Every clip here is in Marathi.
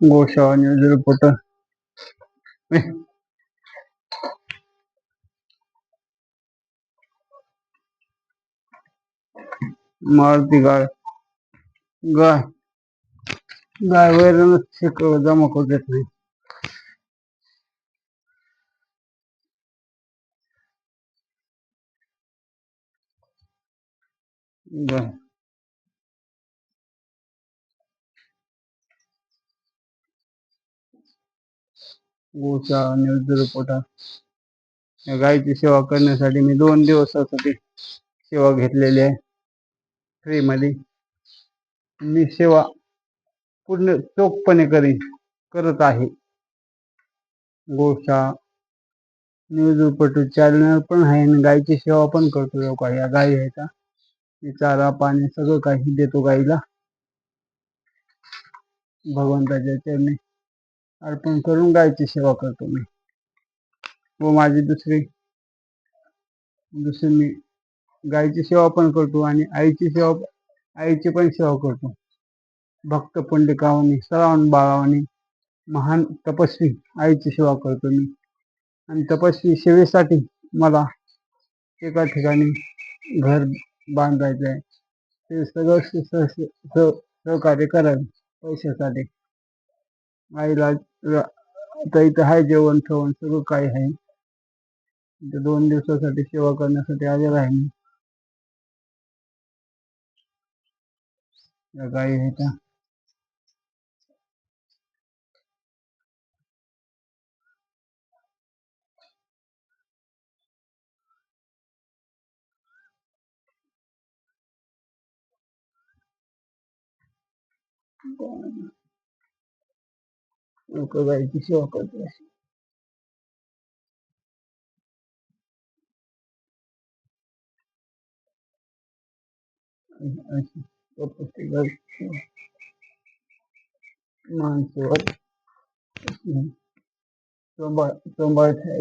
गोशाळा न्यूज रिपोर्टर मारुती गाय गाय गाय वैरण जमा करू देत नाही. गाय गोशाळा न्यूज रिपोर्टर. या गायची सेवा करण्यासाठी मी 2 दिवसासाठी सेवा घेतलेली आहे फ्री मध्ये. मी सेवा पूर्ण चोखपणे करत आहे. गोशाळा न्यूज रिपोर्टर चॅनल पण आहे आणि गायची सेवा पण करतो. या गायी आहेत चारा पाणी सगळं काही देतो गाईला. भगवंताच्या चरणी अर्पण करून गायची सेवा करतो मी. व माझी दुसरी मी गायची सेवा पण करतो आणि आईची पण सेवा करतो. भक्त पंडितांनी श्रावण बाळांनी महान तपस्वी आईची सेवा करतो मी. आणि तपस्वी सेवेसाठी मला एका ठिकाणी घर बांधायचं आहे. ते सगळं सहकार्य कराल पैशासाठी. आईला इथं आहे जेवण ठेवण सगळं काही आहे. 2 दिवसासाठी सेवा करण्यासाठी आलेला आहे मी. या गायी आहेत लोक गायची सेवा करते. माणसावर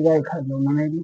गाय खाल्लो म्हणायची.